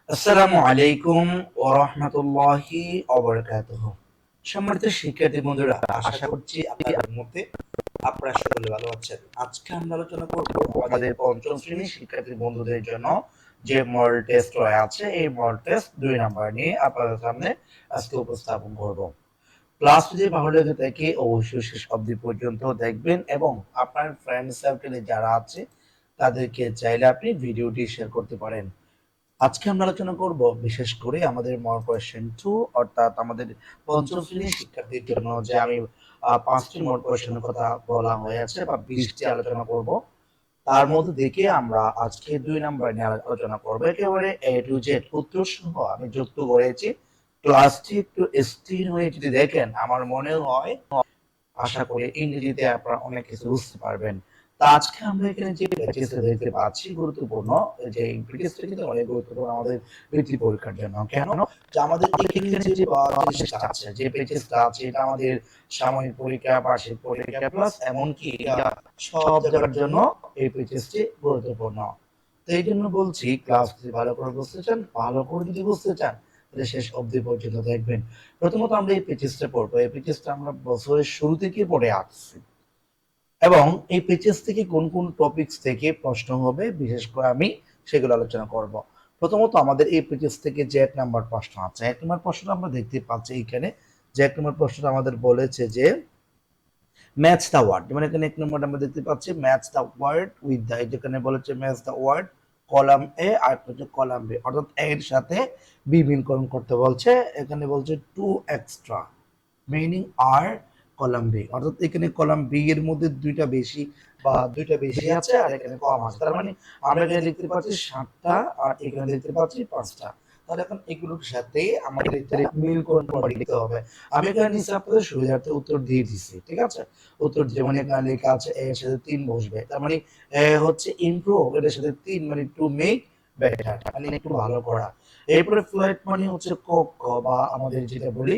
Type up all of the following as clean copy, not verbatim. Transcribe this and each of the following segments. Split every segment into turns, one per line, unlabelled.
আসসালামু আলাইকুম ওয়া রাহমাতুল্লাহি ওয়া বারাকাতুহু। সম্মানিত শিক্ষার্থী বন্ধুরা, আশা করছি আপনাদের মধ্যে আপনারা সকলে ভালো আছেন। আজকে আমরা আলোচনা করব আমাদের পঞ্চম শ্রেণীর শিক্ষার্থী বন্ধুদের জন্য যে মডেল টেস্ট আছে, এই মডেল টেস্ট 2 নাম্বার নিয়ে আপনাদের সামনে আজকে উপস্থাপন করব। ক্লাস যদি ভালো লেগে থাকে অবশ্যই শেষ অবধি পর্যন্ত দেখবেন এবং আপনার ফ্রেন্ড সার্কেলে যারা আছে তাদেরকে চাইলে আপনি ভিডিওটি শেয়ার করতে পারেন। আজকে আমরা আলোচনা করব বিশেষ করে আমাদের মক কোয়েশ্চেন 2, অর্থাৎ আমাদের পঞ্চম শ্রেণীর শিক্ষার্থীর জন্য যে আমি 5টি মক কোয়েশ্চেনের কথা বলা হয়েছে বা 20টি আলোচনা করব। তার মধ্যে থেকে আমরা আজকে 2 নাম্বার নিয়ে আলোচনা করব। একেবারে এ টু জেড উত্তর সহ আমি যুক্ত করেছি। ক্লাসটি একটু স্থির হয়ে যদি দেখেন, আমার মনে হয় আশা করি ইংরেজিতে আপনারা অনেক কিছু বুঝতে পারবেন। তা আজকে আমরা এখানে যে প্র্যাকটিসটা দেখতে পাচ্ছি গুরুত্বপূর্ণ, যে প্র্যাকটিসটা কিন্তু অনেক গুরুত্বপূর্ণ আমাদের বৃত্তি পরীক্ষার জন্য। কেন? যে আমাদের এখানে যে জিনিসটা আছে, যে প্র্যাকটিসটা আছে, এটা আমাদের সাময়িক পরীক্ষা, বার্ষিক পরীক্ষা প্লাস এমনকি সব জায়গার জন্য এই প্র্যাকটিসটি গুরুত্বপূর্ণ। তো এই জন্য বলছি, ক্লাস যদি ভালো করে বুঝতে চান, ভালো করে যদি বুঝতে চান, তাহলে শেষ অবধি পর্যন্ত দেখবেন। প্রথমত আমরা এই পেজেসটা পড়বো। এই পেজেসটা আমরা বছরের শুরু থেকে পড়ে আসছি এবং এই পেজেস থেকে কোন কোন টপিকস থেকে প্রশ্ন হবে বিশেষ করে আমি সেগুলো আলোচনা করব। প্রথমত আমাদের এই পেজেস থেকে যে 1 নাম্বার প্রশ্ন আছে, 1 নাম্বার প্রশ্নটা আমরা দেখতে পাচ্ছি এখানে। যে 1 নাম্বার প্রশ্নটা আমাদের বলেছে যে ম্যাচ দ্য ওয়ার্ড, মানে এখানে 1 নম্বরটা আমরা দেখতে পাচ্ছি match the word with the, যেখানে বলেছে match the word column A আর হচ্ছে কলাম বি, অর্থাৎ এ এর সাথে বি বিনকরণ করতে বলছে। এখানে বলছে টু এক্সট্রা মিনিং আর কলাম বি, অর্থাৎ এখানে কলাম বি এর মধ্যে দুইটা বেশি বা দুইটা বেশি আছে আর এখানে কম আছে। তার মানে আমরা এখানে দেখতে পাচ্ছি 7টা আর এখানে দেখতে পাচ্ছি 5টা। তাহলে এখন এগুলোর সাথে আমাদের এটা মিলকরণ করে দিতে হবে। আমি এখানে নিচে আপনাদের সুবিধার্থে উত্তর দিয়ে দিচ্ছি, ঠিক আছে? উত্তর যেমন এখানে লেখা আছে এ এর সাথে 3 বসবে, তার মানে এ হচ্ছে ইমপ্রুভ, এর সাথে 3 মানে টু মেক বেটার, মানে একটু ভালো করা। এরপরে ফ্লাইট মানে হচ্ছে ক ক বা আমাদের যেটা বলি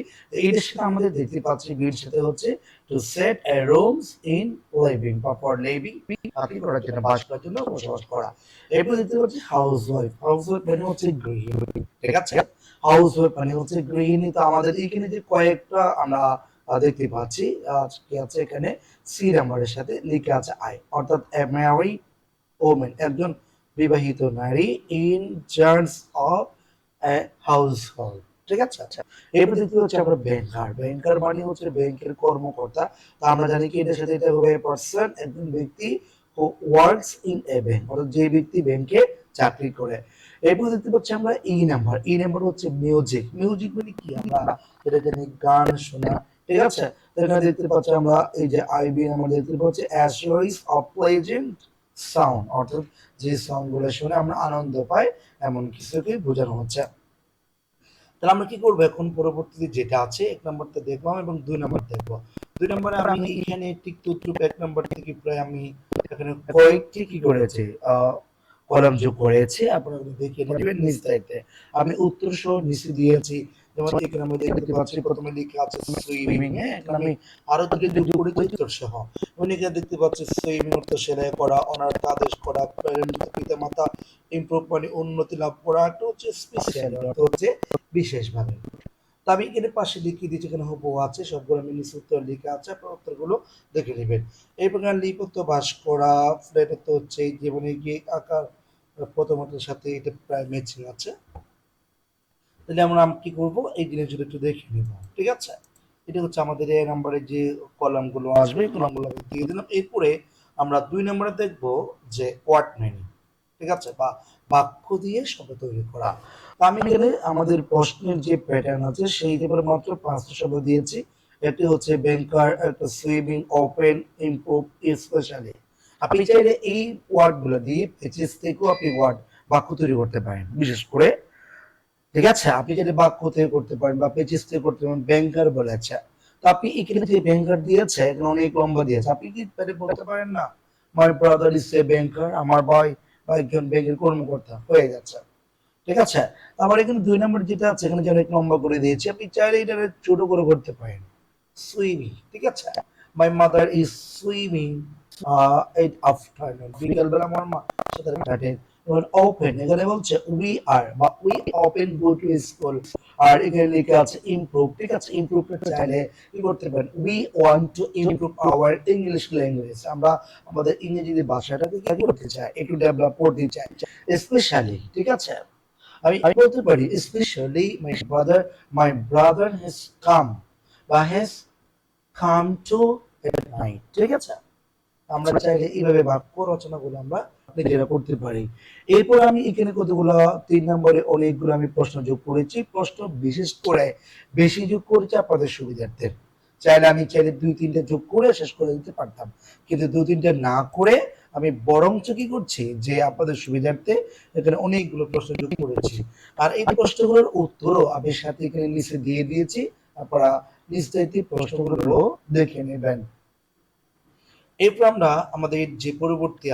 এর সাথে আমাদের দেখতে পাচ্ছি বির সাথে হচ্ছে to set a rooms in living বা ফর লিভিং, কি করার জন্য, বাস করার জন্য, বসবাস করা। এরপর দেখতে পাচ্ছি হাউস ওয়াইফ, হাউস ওয়াইফ মানে হচ্ছে গৃহিণী, ঠিক আছে? হাউস ওয়াইফ মানে হচ্ছে গৃহিণী। তো আমাদের এখানে যে কয়েকটা আমরা দেখতে পাচ্ছি কি আছে এখানে সি নাম্বারের সাথে লিখে আছে আই, অর্থাৎ এ ম্যারিড ওমেন, একজন বিবাহিত নারী in charge of a house hold, ঠিক আছে? আচ্ছা, এরপর দেখতে হচ্ছে আমরা ব্যাংকার, ব্যাংকার মানে হচ্ছে ব্যাংকের কর্মকর্তা। তা আমরা জানি কি এটার সাথে এটা হবে পারসন, একজন ব্যক্তি who works in a bank, অর্থাৎ যে ব্যক্তি ব্যাংকে চাকরি করে। এরপর দেখতে পাচ্ছি আমরা ই নাম্বার, ই নাম্বার হচ্ছে মিউজিক, মিউজিক মানে কি, আমরা যেটা জানি গান শোনা, ঠিক আছে? তো এখানে দেখতে পাচ্ছি আমরা এই যে আইবি নাম্বার দেখতে পাচ্ছি অ্যাসিওরিস অফ প্লেজেন্ট সাউন্ড, অর্থাৎ যে সাউন্ড গুলো শুনে আমরা আনন্দ পাই এমন কিছুকে বোঝানো হচ্ছে। তাহলে আমরা কি করবো এখন, পরবর্তীতে যেটা আছে 1 নম্বরটা দেখলাম এবং 2 নম্বর দেখবো। 2 নম্বরে আমি এখানে টিকটুক 1 নম্বর থেকে প্রায় আমি এখানে কয়েকটি কি করেছি কলাম যোগ করেছি, আপনারা দেখে নেবেন নিজ দায়িত্বে। আমি উত্তর সহ নিচে দিয়েছি। যেমন এখানে আমরা দেখতে পাচ্ছি প্রথমে লেখা আছে সুইমিং, হ্যাঁ, এখানে আমি আরো দুটি যোগ করেছি উত্তর সহ। এখানে দেখতে পাচ্ছি সুইমিং অর্থ সেলাই করা, অনার্থ আদেশ করা, প্যারেন্ট পিতা মাতা, ইমপ্রুভ মানে উন্নতি লাভ করা, একটা হচ্ছে স্পেশাল অর্থ হচ্ছে বিশেষভাবে। তো আমি এখানে পাশে লিখিয়ে দিচ্ছি, এখানে হুবহু আছে সবগুলো, আমি নিচে উত্তর লেখা আছে, আপনার উত্তরগুলো দেখে নেবেন। এই প্রকার লিপিত্ব বাস করা, ফ্ল্যাট হচ্ছে জীবনে গিয়ে আঁকার প্রথমটার সাথে এটা প্রায় ম্যাচিং আছে। তাহলে আমরা কি করব, এই জিনিসগুলো একটু দেখে নিব, ঠিক আছে? এটা হচ্ছে আমাদের এ নাম্বারে যে কলামগুলো আসবে, এই কলামগুলো আমি দিয়ে দিলাম। এরপরে আমরা 2 নম্বরে দেখব যে ওয়ার্ড মিনিং, ঠিক আছে, বা বাক্য দিয়ে শব্দ তৈরি করা। তো আমি এখানে আমাদের প্রশ্নের যে প্যাটার্ন আছে সেই হিসেবে মাত্র 5টা শব্দ দিয়েছি। একটি হচ্ছে ব্যাংকার, একটা সুইমিং, ওপেন, ইমপ্রুভ, স্পেশালি। আপনি চাইলে এই ওয়ার্ডগুলো দিয়ে পেজেস থেকেও আপনি ওয়ার্ড বাক্য তৈরি করতে পারেন, বিশেষ করে, ঠিক আছে? আপনি যদি বাক্য থেকে করতে পারেন বা পেজেস থেকে করতে পারেন। ব্যাংকার বলেছে, তো আপনি এখানে যে ব্যাংকার দিয়েছে এখানে অনেক লম্বা দিয়েছে, আপনি কি বলতে পারেন না মাই ব্রাদার ইজ এ ব্যাংকার, আমার ভাই বা একজন ব্যাংকের কর্মকর্তা, হয়ে যাচ্ছে, ঠিক আছে? আবার এখানে 2 নম্বর যেটা আছে এখানে যে অনেক লম্বা করে দিয়েছি, আপনি চাইলে এটা ছোট করে করতে পারেন, সুইমিং, ঠিক আছে? My mother is swimming at afternoon, বিকালবেলা আমার মা সাঁতার কাটে। ওপেন এখানে বলছে উই আর বা we often go to school, আর এখানে লেখা আছে ইমপ্রুভ, ঠিক আছে। ইমপ্রুভ চাইলে কি করতে পারেন, we want to improve our English language, আমরা আমাদের ইংরেজি ভাষাটাকে কি করতে চাই, একটু ডেভেলপ করতে চাই। স্পেশালি, ঠিক আছে, আমি বলতে পারি specially my brother has come বা has come to at night, ঠিক আছে। আমরা চাইলে এইভাবে বাক্য রচনাগুলো আমরা নিজেরা করতে পারি। এরপর আমি এখানে কতগুলো 3 নম্বরে অনেকগুলো আমি প্রশ্ন যোগ করেছি, প্রশ্ন বিশেষ করে বেশি যোগ করেছি আপনাদের সুবিধার্থে। চাইলে 2-3টা যোগ করে শেষ করে দিতে পারতাম, কিন্তু 2-3টা না করে আমি বরঞ্চ কি করছি যে আপনাদের সুবিধার্থে এখানে অনেকগুলো প্রশ্ন যোগ করেছি। আর এই প্রশ্নগুলোর উত্তরও আমি সাথে এখানে নিচে দিয়ে দিয়েছি, আপনারা নিশ্চয়ই প্রশ্নগুলো দেখে নেবেন। এরপর আমরা আমাদের যে পরবর্তী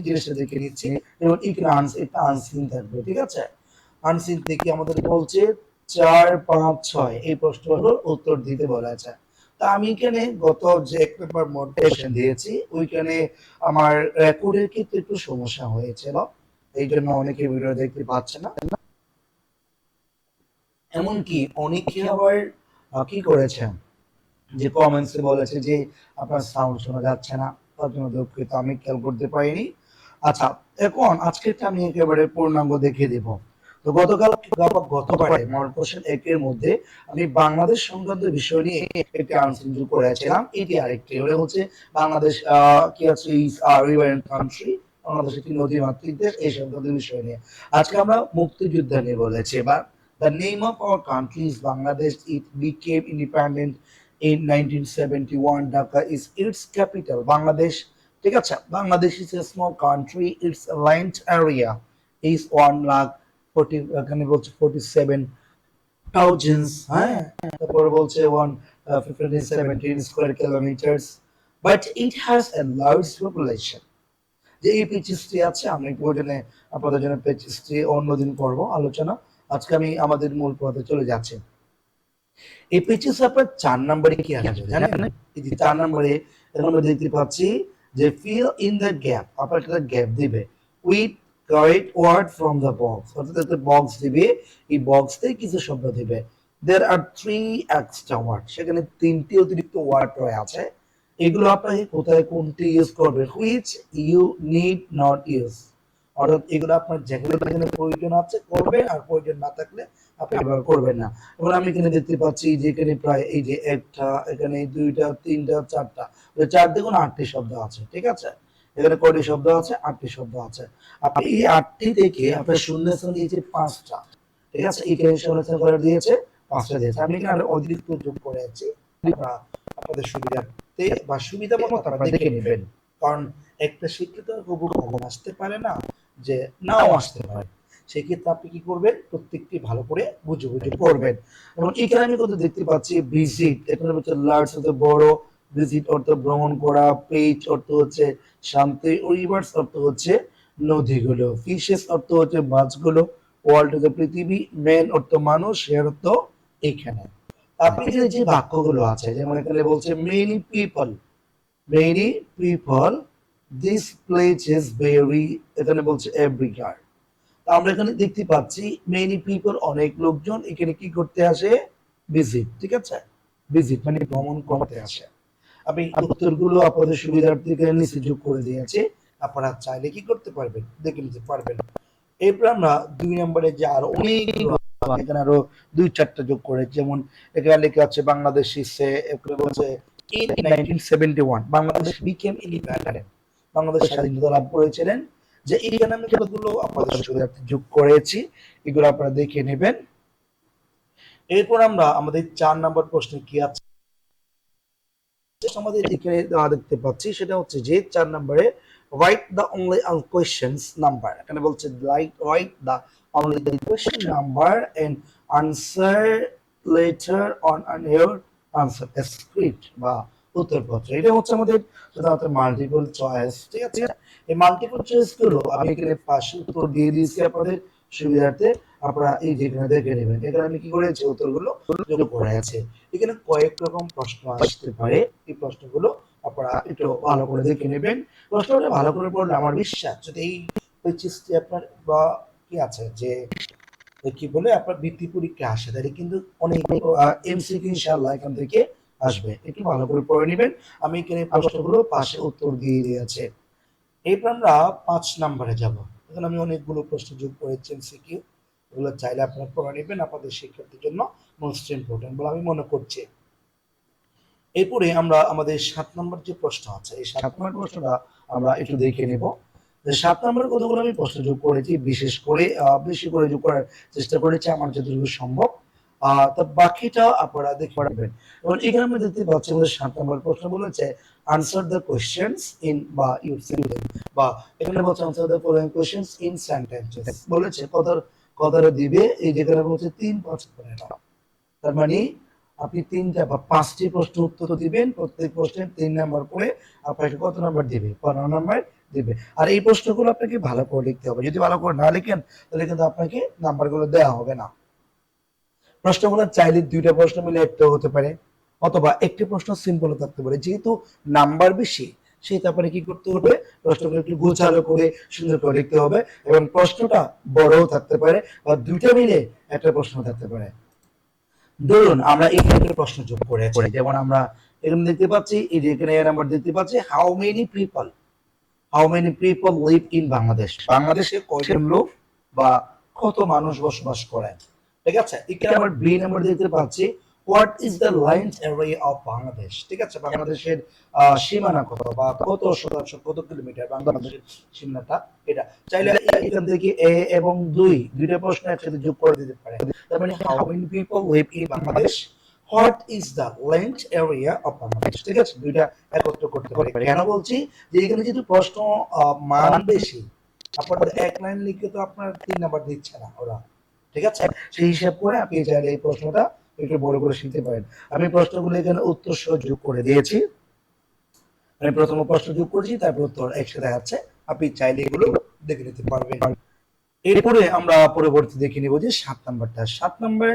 জিনিসটা দেখে নিচ্ছি, যেমন ইকরান্স একটা আনসিন থাকবে, ঠিক আছে। আনসিন থেকে আমাদের বলছে 4, 5, 6 এই প্রশ্নগুলোর উত্তর দিতে বলা আছে। তা আমি এখানে গত যে 1 নম্বর মোটিভেশন দিয়েছি ওইখানে আমার রেকর্ডের ক্ষেত্রে একটু সমস্যা হয়েছিল, এই জন্য অনেকে ভিডিও দেখতে পাচ্ছে না। এমনকি অনেকে আবার কি করেছেন যে কমেন্টসে বলেছে যে আপনার সাউন্ড শোনা যাচ্ছে না, তার জন্য দুঃখিত, আমি খেয়াল করতে পারিনি। আচ্ছা, এখন আজকেরটা আমি একেবারে পূর্ণাঙ্গ দেখিয়ে দেব। তো গতবারে মডেল কোশ্চেন 1 এর মধ্যে আমি বাংলাদেশ সংক্রান্ত বিষয় নিয়ে একটি আনসার যোগ করেছিলাম, এটি আরেকটি হচ্ছে বাংলাদেশ কি আছে is a river and country, Bangladesh একটি নদী মাতৃক দেশ, এই সংক্রান্ত বিষয় নিয়ে। আজকে আমরা মুক্তিযুদ্ধ নিয়ে বলেছি। এবার the name of our country is Bangladesh. It became independent in 1971. Dhaka is its capital. Bangladesh, ঠিক আছে, Bangladesh is a small country. Its land area is 1,40,000, এখানে বলছে 47,000, হ্যাঁ, তারপর বলছে 117 square kilometers, but it has a large population. যে এই পেচিসটি আছে, আমরা প্রয়োজনে আপনাদের জন্য পেচিসটি অন্যদিন করব আলোচনা। আজকে আমি আমাদের মূল পথে চলে যাচ্ছি। এই পেচিস আপনার 4 নম্বরে কি আসবে জানেন? এই যে 4 নম্বরে আমরা দেখতে পাচ্ছি যে ফিল ইন দ্য গ্যাপ, আপনার একটা গ্যাপ দিবে with correct word from the box, অর্থাৎ একটা বক্স দিবে, এই বক্স থেকে কিছু শব্দ দিবে। দেয়ার আর 3 এক্সট্রা ওয়ার্ড, সেখানে 3টি অতিরিক্ত ওয়ার্ড রয়েছে। এগুলো আপনাকে কোথায় কোনটি ইউজ করবে, which you need not use, অর্থাৎ এগুলো আপনার যেগুলো প্রয়োজন আছে করবেন, আর প্রয়োজন না থাকলে আপনি ব্যবহার করবেন না। এবার আমি এখানে দেখতে পাচ্ছি যে এখানে প্রায় এই যে একটা, এখানে 2টা, 3টা, 4টা, 4 দ্বিগুণ 8টি শব্দ আছে, ঠিক আছে। এখানে কয়টি শব্দ আছে, 8টি শব্দ আছে। আপনি এই 8টি থেকে আপনার শূন্যস্থান দিয়েছে 5টা, ঠিক আছে। এখানে শূন্যস্থান করে দিয়েছে 5টা দিয়েছে, আমি এখানে অতিরিক্ত যোগ করেছি, আপনাদের সুবিধার্থে বা সুবিধা মতো আপনারা দেখে নেবেন। কারণ একটা শিক্ষিত হুবহু কখন আসতে পারে না, যে নাও আসতে পারে, সেক্ষেত্রে আপনি কি করবেন, প্রত্যেকটি ভালো করে বুঝে বুঝে করবেন। এবং এখানে আমি কত দেখতে পাচ্ছি ভিজিট, এখানে হচ্ছে লার্জ অর্থ বড়, ভিজিট অর্থ ভ্রমণ করা, পেজ অর্থ হচ্ছে শান্তি, রিভার্স অর্থ হচ্ছে নদীগুলো, ফিশেস অর্থ হচ্ছে মাছগুলো, ওয়ার্ল্ড হচ্ছে পৃথিবী, ম্যান অর্থ মানুষ, শেয়ার অর্থ এখানে। আপনি যে বাক্যগুলো আছে, যেমন এখানে বলছে many people this place is very, এখানে বলছে এভরিওয়্যার। আমরা এখানে দেখতে পাচ্ছি মেনি পিপল অনেক লোকজন এখানে কি করতে আসে, ভিজিট, ঠিক আছে, ভিজিট মানে ভ্রমণ করতে আসে। আমি উত্তরগুলো আপনাদের সুবিধার্থে নিচে যোগ করে দিয়েছি, আপনারা চাইলে কি করতে পারবেন, দেখে নিতে পারবেন। এরপর আমরা 2 নম্বরে যে আরো অনেকগুলো, এখানে আরো 2-4টা যোগ করে, যেমন এখানে লেখা আছে বাংলাদেশ ইসে, এখানে বলছে in 1971 Bangladesh became independent, Bangladesh স্বাধীনতা লাভ করেছিলেন। যে এইখানে আমি কতগুলো আপনাদের সুবিধার্থে যোগ করেছি, এগুলো আপনারা দেখে নেবেন। এরপর আমরা আমাদের 4 নম্বর প্রশ্নে কি আছে আমাদের এখানে দেখতে পাচ্ছি, সেটা হচ্ছে যে 4 নম্বরে write the only questions number, এখানে বলছে write the only question number and answer later on your answer script বা উত্তরপত্র। এটা হচ্ছে আমাদের সাধারণত মাল্টিপল চয়েস, ঠিক আছে। এই মাল্টিপল চয়েস গুলো আমি এখানে পাশে উত্তর দিয়ে দিয়েছি আপনাদের সুবিধার্থে, আপনারা এই যেখানে দেখে নেবেন। এখানে আমি কি করেছি, উত্তরগুলো যোগ করে আছে। এখানে কয়েক রকম প্রশ্ন আসতে পারে, এই প্রশ্নগুলো আপনারা একটু ভালো করে দেখে নেবেন। প্রশ্নটা ভালো করে পড়লে আমার বিশ্বাস, যদি এই পেচিসটি আপনার বা কি আছে যে কি বলে আপনার বৃত্তি পরীক্ষা আসে, তাহলে কিন্তু অনেক এমসিকিউ ইনশাআল্লাহ এখান থেকে আসবে, একটু ভালো করে পড়ে নেবেন। আমি এখানে প্রশ্নগুলো পাশে উত্তর দিয়ে দিয়েছি। এরপর আমরা 5 নম্বরে যাব। এখন আমি অনেকগুলো প্রশ্ন যোগ করেছি এমসিকিউ, এগুলো চাইলে আপনারা পড়ে নেবেন, আপনাদের শিক্ষার্থীর জন্য মোস্ট ইম্পর্টেন্ট বলে আমি মনে করছি। এরপরে আমরা আমাদের 7 নম্বর যে প্রশ্ন আছে, এই 7 নম্বর প্রশ্নটা আমরা একটু দেখে নেব। 7 নম্বরের কতগুলো আমি প্রশ্ন যোগ করেছি, বিশেষ করে বেশি করে যোগ করার চেষ্টা করেছি আমার যতটুকু সম্ভব। তো বাকিটা আপনারা দেখে পারবেন। এবং এখানে আমরা দেখতে পাচ্ছি আমাদের 7 নম্বর প্রশ্ন বলেছে আনসার দ্য কোয়েশ্চেন্স ইন বা ইউর সেন্টেন্স, বা এখানে বলছে answer the following questions in sentences, বলেছে কথাটা দিবে, এই যেখানে বলছে 3-5 করে না, তার মানে আপনি 3টা বা 5টি প্রশ্ন উত্তর দিবেন, প্রত্যেক প্রশ্নের 3 নাম্বার করে আপনাকে কত নাম্বার দিবে, 15 নাম্বার দিবে। আর এই প্রশ্নগুলো আপনাকে ভালো করে লিখতে হবে, যদি ভালো করে না লিখেন তাহলে কিন্তু আপনাকে নাম্বারগুলো দেওয়া হবে না। প্রশ্নগুলো চাইলে 2টা প্রশ্ন মিলে একটা হতে পারে, অথবা একটি প্রশ্ন সিম্পল থাকতে পারে, যেহেতু নাম্বার বেশি সেই তারপরে কি করতে হবে, প্রশ্নগুলো একটু গোছালো করে সুন্দর করে লিখতে হবে, এবং প্রশ্নটা বড়ও থাকতে পারে, বা 2টা মিলে একটা প্রশ্ন থাকতে পারে। ধরুন আমরা এখানে একটা প্রশ্ন যোগ করেছি, যেমন আমরা এখানে দেখতে পাচ্ছি, এই যে এখানে নাম্বার দেখতে পাচ্ছি, how many people live in Bangladesh, বাংলাদেশে কয়জন লোক বা কত মানুষ বসবাস করেন, ঠিক আছে। এখানে আমরা বি নাম্বার দেখতে পাচ্ছি, what is the land area of Bangladesh, ঠিক আছে, বাংলাদেশের সীমানা কত বা কত শতাংশ, কত কিলোমিটার বাংলাদেশের সীমানাটা, এটা চাইলে এখান থেকে এ এবং 2টা প্রশ্ন একসাথে যোগ করে দিতে পারে। তার মানে how many people live in Bangladesh, what is the land area of Bangladesh, ঠিক আছে, 2টা একত্র করতে পারি। কেন বলছি যে এখানে যেহেতু প্রশ্ন মান বেশি, আপনার এক লাইন লিখে তো আপনার 3 নাম্বার দিচ্ছে না ওরা, ঠিক আছে, সেই হিসাব করে আপনি চাইলে এই প্রশ্নটা একটু বড় করে শিখতে পারেন। আমি প্রশ্নগুলো এখানে উত্তর সহ যোগ করে দিয়েছি, আমি প্রথম প্রশ্ন যোগ করেছি, তারপর উত্তর একসাথে আছে, আপনি চাইলে এগুলো দেখে নিতে পারবেন। এরপরে আমরা পরবর্তী দেখে নিব যে 7 নম্বরটা। 7 নম্বর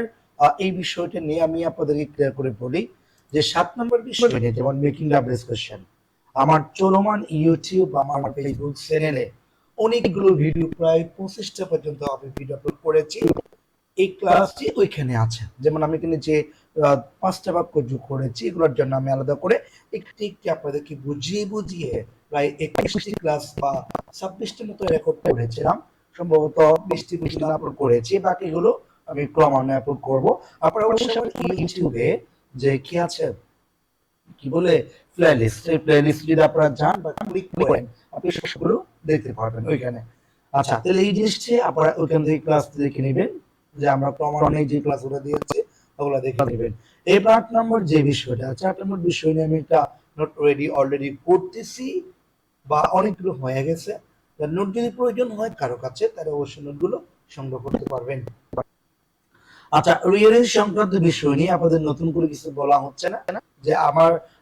এই বিষয়টা নিয়ে আমি আপনাদেরকে ক্লিয়ার করে বলি যে 7 নম্বর বিষয় নিয়ে, যেমন মেকিং ডাব্লিউএস কোশ্চেন, আমার চলমান ইউটিউব আমার ফেসবুক চ্যানেলে অনেকগুলো ভিডিও, প্রায় 25টা পর্যন্ত আমি ভিডিও আপলোড করেছি, এই ক্লাসটি ওইখানে আছে। যেমন আমি এখানে যে 5টা বাক্য যোগ করেছি, এগুলোর জন্য আমি আলাদা করে একটি একটি আপনাদেরকে বুঝিয়ে বুঝিয়ে প্রায় 21টি ক্লাস বা 26টির মতো রেকর্ড করেছিলাম, সম্ভবত 20টি পর্যন্ত আপলোড করেছি, বাকিগুলো আমি ক্রমান্বয়ে আপলোড করব। আপনারা অবশ্যই ইউটিউবে যে কি আছে কি বলে প্লেলিস্ট, এই প্লেলিস্ট যদি আপনারা যান বা ক্লিক করেন আপনি সবগুলো দেখতে পারবেন ওইখানে। আচ্ছা, তাহলে এই জিনিসটি আপনারা ওইখান থেকে ক্লাস দেখে নেবেন, যে আমরা ক্রমান্বয়ে যে ক্লাসগুলো দিয়েছি ওগুলো দেখে নেবেন। এই 8 নম্বর যে বিষয়টা আছে, 8 নম্বর বিষয় নিয়ে আমি একটা নোট অলরেডি করতেছি, বা অনেকগুলো হয়ে গেছে। নোট যদি প্রয়োজন হয় কারো কাছে, তাহলে অবশ্যই নোটগুলো সংগ্রহ করতে পারবেন। আচ্ছা, রিয়ারেঞ্জ সংক্রান্ত বিষয় নিয়ে আপনাদের নতুন করে কিছু বলা হচ্ছে না, যে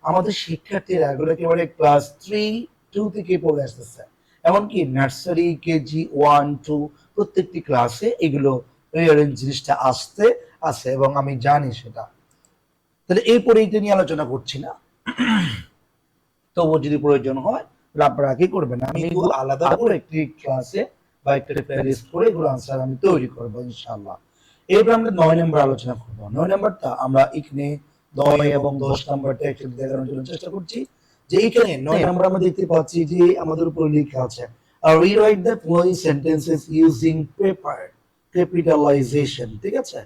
আমাদের শিক্ষার্থীরা এগুলো একেবারে ক্লাস 3-2 থেকে পড়ে আসতেছে, এমনকি নার্সারি, কেজি 1-2 প্রত্যেকটি ক্লাসে এগুলো রিয়ারেঞ্জ জিনিসটা আসতে আছে, এবং আমি জানি সেটা। তাহলে এরপরে এটা নিয়ে আলোচনা করছি না, তবুও যদি প্রয়োজন হয় আপনারা কি করবেন, আমি এগুলো আলাদা করে একটি ক্লাসে বা একটা প্লেলিস্ট করে এগুলো আনসার আমি তৈরি করবো ইনশাআল্লাহ। এরপর আমরা 9 নম্বর আলোচনা করবো। 9 নম্বরটা আমরা এখানে 9 এবং 10 নম্বরটা একসাথে দেখানোর জন্য চেষ্টা করছি, যে এখানে 9 নম্বর আমরা দেখতে পাচ্ছি যে আমাদের উপর লেখা আছে rewrite the following sentences using paper capitalization, ঠিক আছে,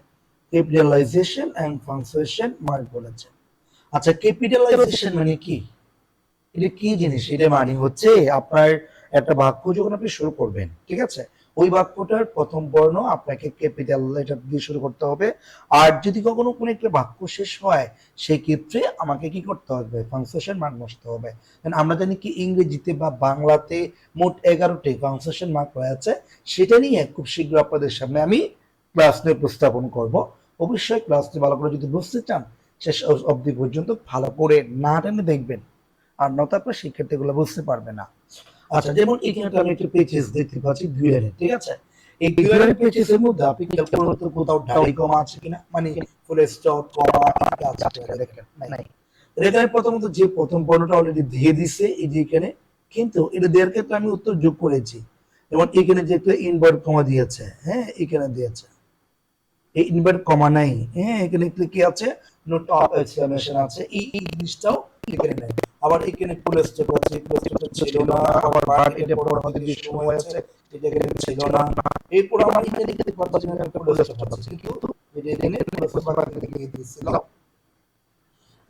capitalization and punctuation mark বলেছে। আচ্ছা, ক্যাপিটালাইজেশন মানে কি, এটা কি জিনিস, এটা মানে হচ্ছে আপনার একটা বাক্য যখন আপনি শুরু করবেন, ঠিক আছে, ওই বাক্যটার প্রথম বর্ণ আপনাকে ক্যাপিটাল লেটার দিয়ে শুরু করতে হবে। আর যদি কখনো কোনো একটা বাক্য শেষ হয় সেই ক্ষেত্রে আমাকে কি করতে হবে, পাংচুয়েশন মার্ক বসতে হবে। আমরা জানি কি ইংরেজিতে বা বাংলাতে মোট 11টি পাংচুয়েশন মার্ক রয়েছে, সেটা নিয়ে খুব শীঘ্র আপনাদের সামনে আমি ক্লাস নিয়ে উপস্থাপন করব। অবশ্যই ক্লাসটি ভালো করে যদি বুঝতে চান শেষ অবধি পর্যন্ত ভালো করে না টেনে দেখবেন, আর নয়তো আপনার শিক্ষার্থীগুলো বুঝতে পারবে না। আচ্ছা, যেমন এখানে আমি একটা পেজেস দেখতে পাচ্ছি দুইয়ের, ঠিক আছে, এই দুইয়ের পেজেসের মধ্যে আপনি খেয়াল করুন তো কোথাও ডাই কমা আছে কিনা, মানে ফুল স্টপ কমা আছে কিনা, দেখেন নাই। এখানে প্রথমত যে প্রথম পর্ণটা অলরেডি দিয়ে দিছে এই যে এখানে, কিন্তু এটা দেওয়ার ক্ষেত্রে আমি উত্তর যোগ করেছি, যেমন এখানে যে একটা ইনভার্ট কমা দিয়েছে, হ্যাঁ এখানে দিয়েছে, এই ইনভার্ট কমা নাই, হ্যাঁ এখানে একটু কি আছে, নোট অফ এক্সক্লেমেশন আছে, এই জিনিসটাও এখানে নাই। আবার এখানে ফুল স্টপ আছে, ফুল স্টপটা ছিল না, আবার বাট এটা পরবর্তী সময় আছে, এটা এখানে ছিল না। এরপর আমরা এখানে দেখতে পাচ্ছি এখানে একটা ফুল স্টপ আছে, কিন্তু এটা এখানে ফুল স্টপ আকারে লিখে দিয়েছিল।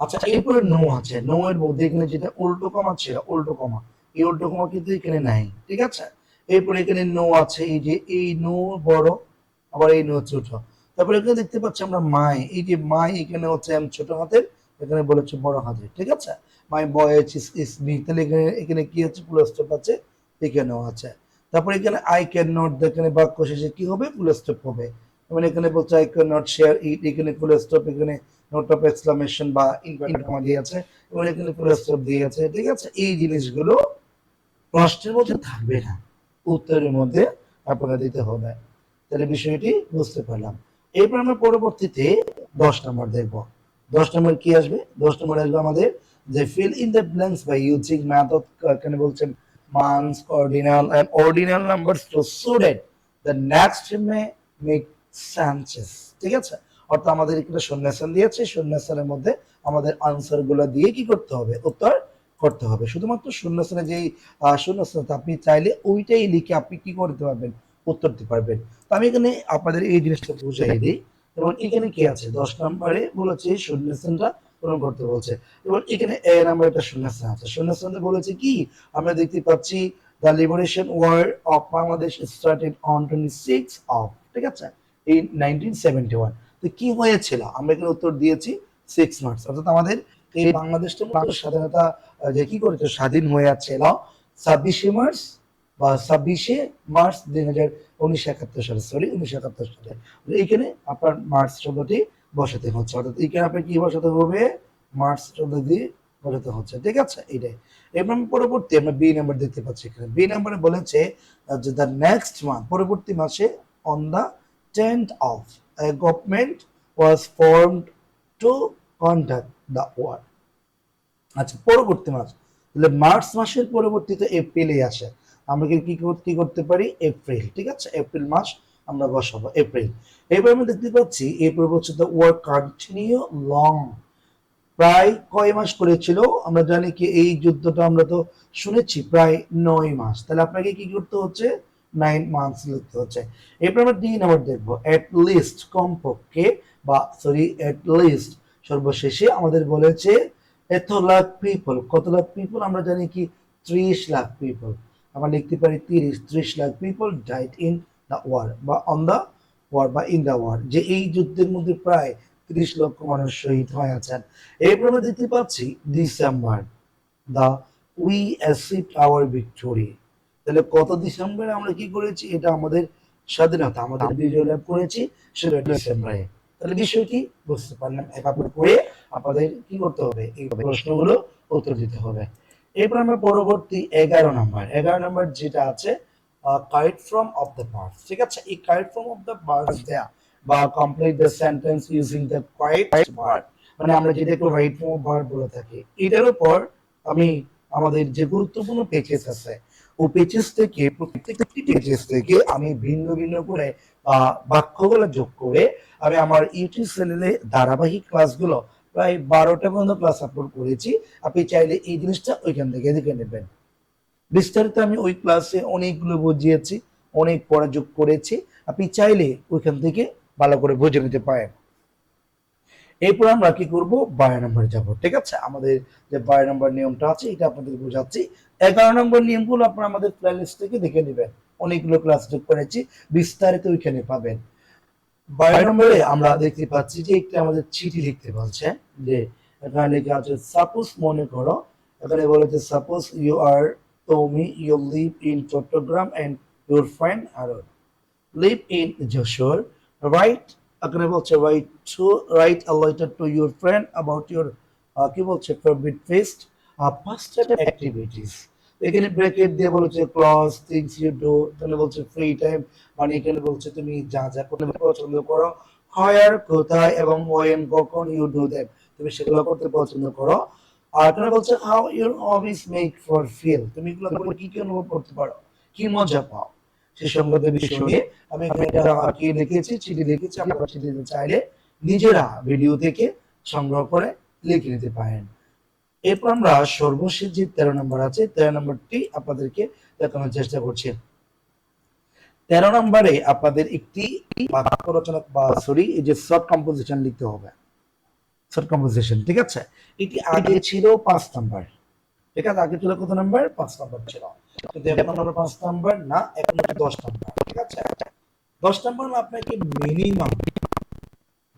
আচ্ছা এরপরে নো আছে, নো এর মধ্যে এখানে যেটা উল্টো কমা ছিল, উল্টো কমা, এই উল্টো কমা কিন্তু এখানে নাই, ঠিক আছে। এরপরে এখানে নো আছে, এই যে এই নো বড়, আবার এই নো ছোট। তারপরে এখানে দেখতে পাচ্ছি আমরা মাই, এই যে মাই এখানে হচ্ছে এম ছোট হাতের, এখানে বলেছে বড় হাতের, ঠিক আছে। মাই বয়েজ ইজ বি, তাহলে এখানে এখানে কি আছে, ফুল স্টপ আছে, এখানেও আছে। তারপরে এখানে আই ক্যান নট, এখানে বাক্য শেষে কি হবে, ফুল স্টপ হবে। মানে এখানে বলছে I can not share it, এখানে ফুল স্টপ, এখানে নোট অফ এক্সক্লেমেশন বা ইনভার্টেড কমা দিয়েছে, এবং এখানে ফুল স্টপ দিয়েছে, ঠিক আছে। এই জিনিসগুলো প্রশ্নের মধ্যে থাকবে না, উত্তরের মধ্যে আপনাকে দিতে হবে। তাহলে বিষয়টি বুঝতে পারলাম। এরপর আমরা পরবর্তীতে 10 নম্বর দেখব। 10 নম্বর কি আসবে, 10 নম্বর আসবে আমাদের যে fill in the blanks by using method, এখানে বলছেন months, ordinal and ordinal numbers to so that the next may make senses, ঠিক আছে। অর্থাৎ আমাদের একটা শূন্যস্থান দিয়েছে, শূন্যস্থানের মধ্যে আমাদের আনসার গুলো দিয়ে কি করতে হবে, উত্তর করতে হবে। শুধুমাত্র শূন্যস্থানে যেই শূন্যস্থান আপনি চাইলে ওইটাই লিখে আপনি কি করতে পারবেন, উত্তর দিতে পারবেন। তো আমি এখানে আপনাদের এই জিনিসটা বুঝাই দিই। এবং এখানে কি আছে, 10 নম্বরে বলেছে শূন্যস্থানটা পূরণ করতে বলছে। এবং এখানে এ নাম্বার একটা শূন্যস্থান আছে, শূন্যস্থানে বলেছে কি, আমরা দেখতে পাচ্ছি the liberation war of Bangladesh started on 26 of, ঠিক আছে, এই 1971। তো কি হয়েছিল, আমরা এখানে উত্তর দিয়েছি 6 মার্চ, অর্থাৎ আমাদের এই বাংলাদেশটা মূলত স্বাধীনতা যে কি করেছে, স্বাধীন হয়ে ছিল 26 মার্চ বা 26 মার্চ 1971 সালে, সরি 1971 সালে। এইখানে আপনার মার্চ শব্দটি বসাতে হচ্ছে, অর্থাৎ এইখানে আপনার কি বসাতে হবে, মার্চ শব্দ দিয়ে বসাতে হচ্ছে, ঠিক আছে। এইটাই। এবং পরবর্তী আমরা বি নাম্বার দেখতে পাচ্ছি, এখানে বি নাম্বারে বলেছে যে দ্য নেক্সট মান্থ, পরবর্তী মাসে, on the 10th of a government was formed to conduct the war। আচ্ছা পরবর্তী মাস, তাহলে মার্চ মাসের পরবর্তীতে এপ্রিলে আসে, আমরা কি করতে পারি, এপ্রিল, ঠিক আছে, এপ্রিল মাস আমরা বসাবো, এপ্রিল। এবার আমরা দেখতে পাচ্ছি এই পরবর্তীতে ওয়ার কন্টিনিউ লং, প্রায় কয় মাস করেছিল, আমরা জানি কি এই যুদ্ধটা আমরা তো শুনেছি প্রায় 9 মাস, তাহলে আপনাকে কি করতে হচ্ছে, 9 মান্থস লিখতে হচ্ছে। এরপর আমরা 2 নম্বর দেখবো, এট লিস্ট কমপক্ষে, বা সরি এট লিস্ট সর্বশেষে আমাদের বলেছে এত লাখ পিপল, কত লাখ পিপল, আমরা জানি কি 30 লাখ পিপল, আমরা লিখতে পারি 30 lakh people died in the war, বা অন দ্য ওয়ার, বা ইন দ্য ওয়ার, যে এই যুদ্ধের মধ্যে প্রায় 30 লক্ষ মানুষ শহীদ হয়ে আছেন। এরপর আমরা দেখতে পাচ্ছি December, the we achieved our victory, তাহলে কত ডিসেম্বরে আমরা কি করেছি, এটা আমাদের স্বাধীনতা, আমাদের বিজয় লাভ করেছি সেটা ডিসেম্বরে। তাহলে বিষয়টি বুঝতে পারলাম, এভাবে করে আপনাদের কি করতে হবে, এই প্রশ্নগুলো উত্তর দিতে হবে। এরপর আমরা পরবর্তী 11 নম্বর, 11 নম্বর যেটা আছে correct form of the verbs, ঠিক আছে। এই correct form of the verbs দেয়া বা complete the sentence using the correct verb, মানে আমরা যেটাকে রাইট ফর্ম অফ ভার্ব বলে থাকি। এটার উপর আমি আমাদের যে গুরুত্বপূর্ণ পেজেস আছে, ও পেজেস থেকে প্রত্যেকটি পেজেস থেকে আমি ভিন্ন ভিন্ন করে বাক্যগুলো যোগ করে আমি আমার ইউটিউব চ্যানেলে ধারাবাহিক ক্লাসগুলো প্রায় 12টা পর্যন্ত ক্লাস আপলোড করেছি। আপনি চাইলে এই জিনিসটা ওইখান থেকে দেখে নেবেন। বিস্তারিত আমি ওই ক্লাসে অনেকগুলো বুঝিয়েছি, অনেক পড়া যোগ করেছি, আপনি চাইলে ওইখান থেকে ভালো করে বুঝে নিতে পারেন। এরপর আমরা কি করব, 12 নম্বরে যাব, ঠিক আছে। আমাদের যে 12 নম্বর নিয়মটা আছে এটা আপনাদের বোঝাচ্ছি। 11 নম্বর নিয়মগুলো আপনারা আমাদের প্লেলিস্ট থেকে দেখে নেবেন, অনেকগুলো ক্লাস যোগ করেছি, বিস্তারিত ওইখানে পাবেন। 12 নম্বরে আমরা দেখতে পাচ্ছি যে একটা আমাদের চিঠি লিখতে বলছে, যে এখানে লেখা আছে সাপোজ, মনে করো, এখানে বলেছে suppose you are Tommy, you live in Chittagong and your friend Aaron live in Joshua, write এখানে বলছে write a letter to your friend about your কি বলছে favorite feast, past activities। এখানে ব্র্যাকেট দিয়ে বলেছে ক্লজ থিংস ইউ ডু, তাহলে বলছে free time, মানে এখানে বলছে তুমি যা যা করতে পছন্দ করো, হোয়ার কোথায়, এবং when কখন, ইউ ডু দ্যাট তুমি সেগুলো করতে পছন্দ করো। আর এখানে বলছে how your hobbies make for feel, তুমি এগুলো করে কি কি অনুভব করতে পারো, কি মজা পাও। সেই সংক্রান্ত বিষয় নিয়ে আমি এখানে একটা কি লিখেছি, চিঠি লিখেছি। আপনারা চিঠি চাইলে নিজেরা ভিডিও থেকে সংগ্রহ করে লিখে নিতে পারেন। এরপর আমরা সর্বশেষ যে 13 নম্বর আছে, 13 নম্বরটি আপনাদেরকে দেখানোর চেষ্টা করছি। 13 নম্বরে আপনাদের একটি বাক্য রচনা বা সরি এই যে শর্ট কম্পোজিশন লিখতে হবে। শর্ট কম্পোজিশন, ঠিক আছে? এটি আগে ছিল 5 নাম্বার, ঠিক আছে? আগে ছিল কত নাম্বার? 5 নাম্বার ছিল, কিন্তু এখন আমরা 5 নাম্বার না, এখন 10 নাম্বার, ঠিক আছে? 10 নাম্বার আপনাকে মিনিমাম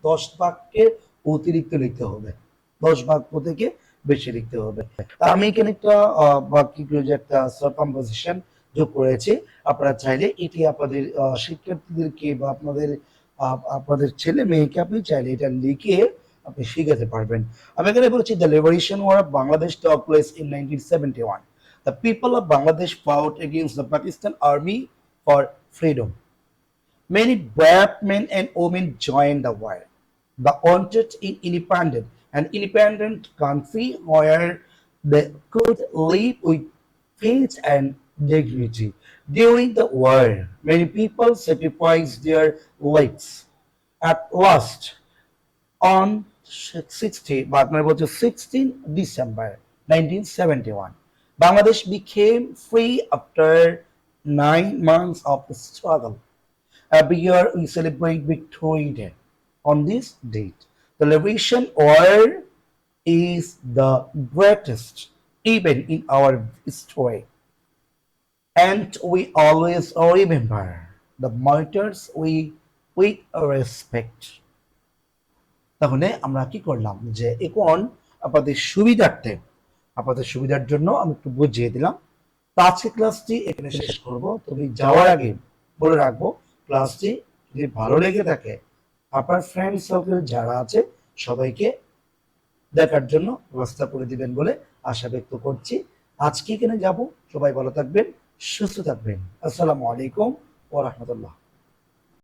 10 বাক্যের অতিরিক্ত লিখতে হবে, 10 বাক্য থেকে বেশি লিখতে হবে। আমি এখানে একটা একটা শর্ট কম্পোজিশন যোগ করেছি। আপনারা চাইলে এটি আপনাদের শিক্ষার্থীদেরকে বা আপনাদের ছেলে মেয়েকে আপনি চাইলে এটা লিখে আপনি শিখাতে পারবেন। আমি এখানে বলছি, the liberation war of Bangladesh took place in 1971. The people of Bangladesh fought against the Pakistan army for freedom. Many brave men and women joined the war. They wanted an independent country where they could live with peace and dignity. During the war, many people sacrificed their lives. At last, on 16 December 1971, Bangladesh became free after 9 months of struggle. Every year we celebrate Victory Day on this date. The Liberation War is the greatest event in our history, and we always remember the martyrs with respect. তাহলে আমরা কি করলাম যে এখন আপনাদের সুবিধার জন্য আমি একটু বুঝিয়ে দিলাম। তো আজকে ক্লাসটি এখানে শেষ করব। তবে যাওয়ার আগে বলে রাখবো, ক্লাসটি যদি ভালো লেগে থাকে আপনার ফ্রেন্ড সার্কেল যারা আছে সবাইকে দেখার জন্য ব্যবস্থা করে দিবেন বলে আশা ব্যক্ত করছি। আজকে এখানে যাব। সবাই ভালো থাকবেন, সুস্থ থাকবেন। আসসালামু আলাইকুম ওয়া রাহমাতুল্লাহ।